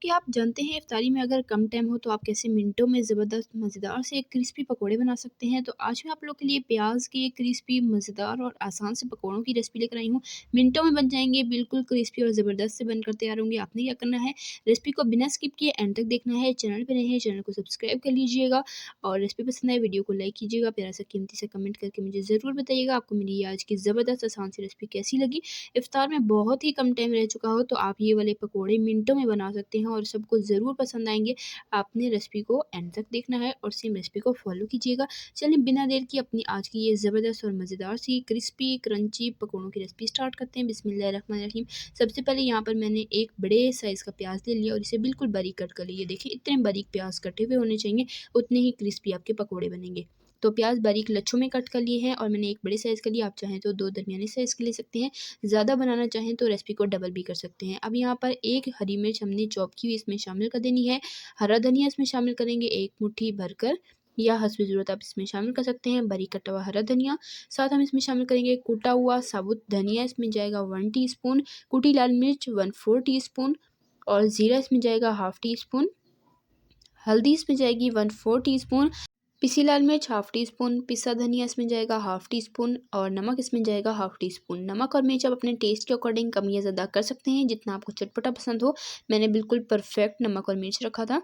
कि आप जानते हैं इफ्तारी में अगर कम टाइम हो तो आप कैसे मिनटों में ज़बरदस्त मज़ेदार से क्रिस्पी पकोड़े बना सकते हैं। तो आज मैं आप लोग के लिए प्याज के क्रिस्पी मज़ेदार और आसान से पकोड़ों की रेसिपी लेकर आई हूँ। मिनटों में बन जाएंगे, बिल्कुल क्रिस्पी और ज़बरदस्त से बनकर तैयार होंगे। आपने क्या करना है, रेसिपी को बिना स्किप किए एंड तक देखना है। चैनल पर नए हैं, चैनल को सब्सक्राइब कर लीजिएगा और रेसिपी पसंद आए वीडियो को लाइक कीजिएगा। प्यारा सा कीमती से कमेंट करके मुझे ज़रूर बताइएगा आपको मेरी आज की ज़बरदस्त आसान सी रेसिपी कैसी लगी। इफ्तार में बहुत ही कम टाइम रह चुका हो तो आप ये वाले पकोड़े मिनटों में बना सकते हैं और सबको ज़रूर पसंद आएंगे। आपने रेसिपी को एंड तक देखना है और सेम रेसिपी को फॉलो कीजिएगा। चलिए बिना देर की अपनी आज की ये ज़बरदस्त और मज़ेदार सी क्रिस्पी क्रंची पकोड़ों की रेसिपी स्टार्ट करते हैं। बिस्मिल्लाहिर्रहमानिर्रहीम। सबसे पहले यहाँ पर मैंने एक बड़े साइज़ का प्याज ले लिया और इसे बिल्कुल बारीक कट कर लिया। देखिए इतने बारीक प्याज कटे हुए होने चाहिए, उतने ही क्रिस्पी आपके पकोड़े बनेंगे। तो प्याज बारीक लच्छों में कट कर लिए हैं और मैंने एक बड़े साइज़ का लिया। आप चाहें तो 2 दरमियाने साइज़ के ले सकते हैं। ज़्यादा बनाना चाहें तो रेसिपी को डबल भी कर सकते हैं। अब यहाँ पर एक हरी मिर्च हमने चॉप की हुई इसमें शामिल कर देनी है। हरा धनिया इसमें शामिल करेंगे 1 मुट्ठी भरकर या हस्ब ज़रूरत आप इसमें शामिल कर सकते हैं। बारीक कटा हुआ हरा धनिया, साथ हम इसमें शामिल करेंगे कूटा हुआ साबुत धनिया, इसमें जाएगा 1 टीस्पून, कुटी लाल मिर्च 1/4 टीस्पून और ज़ीरा इसमें जाएगा हाफ़ टी स्पून। हल्दी इसमें जाएगी 1/4 टीस्पून, पिसी लाल मिर्च हाफ़ टी स्पून, पिसा धनिया इसमें जाएगा हाफ़ टी स्पून और नमक इसमें जाएगा हाफ़ टी स्पून। नमक और मिर्च आप अपने टेस्ट के अकॉर्डिंग कम या ज़्यादा कर सकते हैं, जितना आपको चटपटा पसंद हो। मैंने बिल्कुल परफेक्ट नमक और मिर्च रखा था।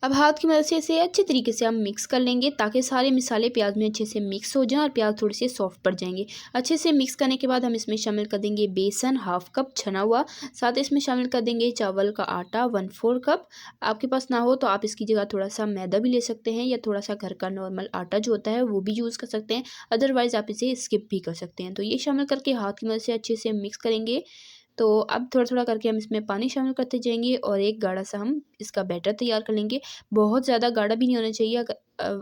अब हाथ की मदद से इसे अच्छे तरीके से हम मिक्स कर लेंगे ताकि सारे मसाले प्याज में अच्छे से मिक्स हो जाएं और प्याज थोड़े से सॉफ्ट पड़ जाएंगे। अच्छे से मिक्स करने के बाद हम इसमें शामिल कर देंगे बेसन हाफ़ कप छना हुआ, साथ इसमें शामिल कर देंगे चावल का आटा 1/4 कप। आपके पास ना हो तो आप इसकी जगह थोड़ा सा मैदा भी ले सकते हैं या थोड़ा सा घर का नॉर्मल आटा जो होता है वो भी यूज़ कर सकते हैं, अदरवाइज़ आप इसे स्किप भी कर सकते हैं। तो ये शामिल करके हाथ की मदद से अच्छे से मिक्स करेंगे। तो अब थोड़ा-थोड़ा करके हम इसमें पानी शामिल करते जाएँगे और एक गाढ़ा सा हम इसका बैटर तैयार कर लेंगे। बहुत ज़्यादा गाढ़ा भी नहीं होना चाहिए,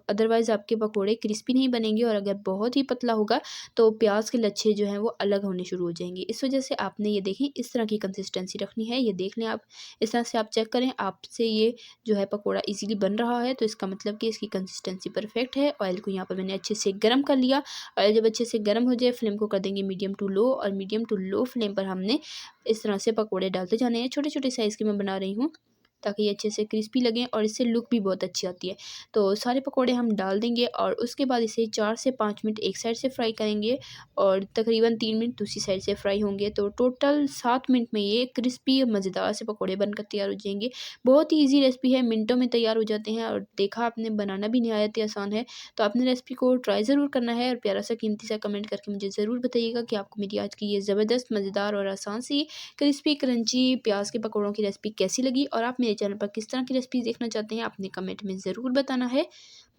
अदरवाइज़ आपके पकोड़े क्रिस्पी नहीं बनेंगे और अगर बहुत ही पतला होगा तो प्याज के लच्छे जो हैं वो अलग होने शुरू हो जाएंगे। इस वजह से आपने ये देखें इस तरह की कंसिस्टेंसी रखनी है। ये देख लें आप, इस तरह से आप चेक करें आपसे ये जो है पकोड़ा इजीली बन रहा है तो इसका मतलब कि इसकी कंसिस्टेंसी परफेक्ट है। ऑयल को यहाँ पर मैंने अच्छे से गर्म कर लिया। ऑयल जब अच्छे से गर्म हो जाए फ्लेम को कर देंगे मीडियम टू लो और मीडियम टू लो फ्लेम पर हमने इस तरह से पकोड़े डालते जाने हैं। छोटे-छोटे साइज़ के मैं बना रही हूँ ताकि ये अच्छे से क्रिस्पी लगें और इससे लुक भी बहुत अच्छी आती है। तो सारे पकोड़े हम डाल देंगे और उसके बाद इसे 4 से 5 मिनट एक साइड से फ्राई करेंगे और तकरीबन 3 मिनट दूसरी साइड से फ्राई होंगे। तो टोटल 7 मिनट में ये क्रिस्पी और मज़ेदार से पकोड़े बनकर तैयार हो जाएँगे। बहुत ही ईज़ी रेसिपी है, मिनटों में तैयार हो जाते हैं और देखा आपने बनाना भी नहायत ही आसान है। तो आपने रेसिपी को ट्राई ज़रूर करना है और प्यारा सा कीमती सा कमेंट करके मुझे ज़रूर बताइएगा कि आपको मेरी आज की ये ज़बरदस्त मज़ेदार और आसान सी क्रिस्पी क्रंची प्याज के पकौड़ों की रेसिपी कैसी लगी और आप मेरे चैनल पर किस तरह की रेसिपी देखना चाहते हैं आपने कमेंट में ज़रूर बताना है।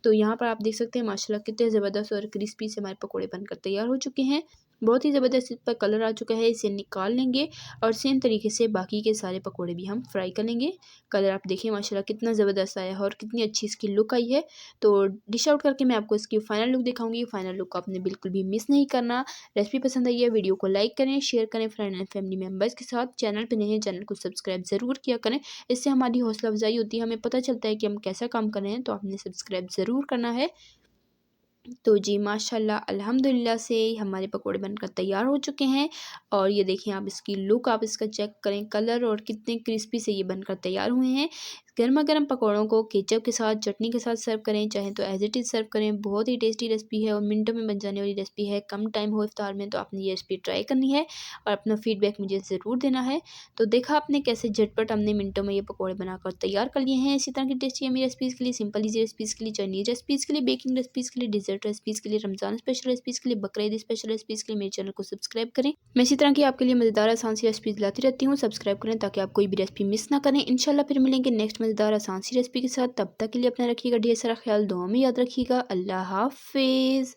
तो यहाँ पर आप देख सकते हैं माशाल्लाह कितने ज़बरदस्त और क्रिस्पी से हमारे पकोड़े बनकर तैयार हो चुके हैं। बहुत ही ज़बरदस्त इस पर कलर आ चुका है, इसे निकाल लेंगे और सेम तरीके से बाकी के सारे पकोड़े भी हम फ्राई कर लेंगे। कलर आप देखिए माशाल्लाह कितना ज़बरदस्त आया है और कितनी अच्छी इसकी लुक आई है। तो डिश आउट करके मैं आपको इसकी फाइनल लुक दिखाऊंगी। फाइनल लुक को आपने बिल्कुल भी मिस नहीं करना। रेसिपी पसंद आई है वीडियो को लाइक करें, शेयर करें फ्रेंड एंड फैमिली मेम्बर्स के साथ। चैनल पर नए हैं चैनल को सब्सक्राइब ज़रूर किया करें, इससे हमारी हौसला अफजाई होती है, हमें पता चलता है कि हम कैसा काम कर रहे हैं। तो आपने सब्सक्राइब ज़रूर करना है। तो जी माशाल्लाह अल्हम्दुलिल्लाह से हमारे पकोड़े बनकर तैयार हो चुके हैं और ये देखिए आप इसकी लुक आप इसका चेक करें, कलर और कितने क्रिस्पी से ये बनकर तैयार हुए हैं। गर्मा गर्म पकौड़ों को केचप के साथ चटनी के साथ सर्व करें, चाहे तो एज इट इज़ सर्व करें। बहुत ही टेस्टी रेसिपी है और मिनटों में बन जाने वाली रेसिपी है। कम टाइम हो इफ्तार में तो आपने ये रेसिपी ट्राई करनी है और अपना फीडबैक मुझे ज़रूर देना है। तो देखा आपने कैसे झटपट हमने मिनटों में ये पकौड़े बनाकर तैयार कर लिए हैं। इसी तरह की टेस्टी यम्मी रेसिपीज़ के लिए, सिंपल ईजी रेसिपीज़ के लिए, चाइनीज़ रेसिपीज़ के लिए, बेकिंग रेसिपीज़ के लिए, डिजर्ट रेसिपीज़ के लिए, रमज़ान स्पेशल रेसिपीज़ के लिए, बकरीद स्पेशल रेसिपीज़ के लिए मेरे चैनल को सब्सक्राइब करें। मैं इसी तरह की आपके लिए मज़ेदार आसान सी रेसिपीज़ लाती रहती हूँ। सब्सक्राइब करें ताकि आप कोई भी रेसिपी मिस ना करें। इंशाल्लाह फिर मिलेंगे नेक्स्ट मज़ेदार आसान सी रेसिपी के साथ। तब तक के लिए अपना रखिएगा ढेर सारा ख्याल, दुआ में याद रखिएगा। अल्लाह हाफ़िज़।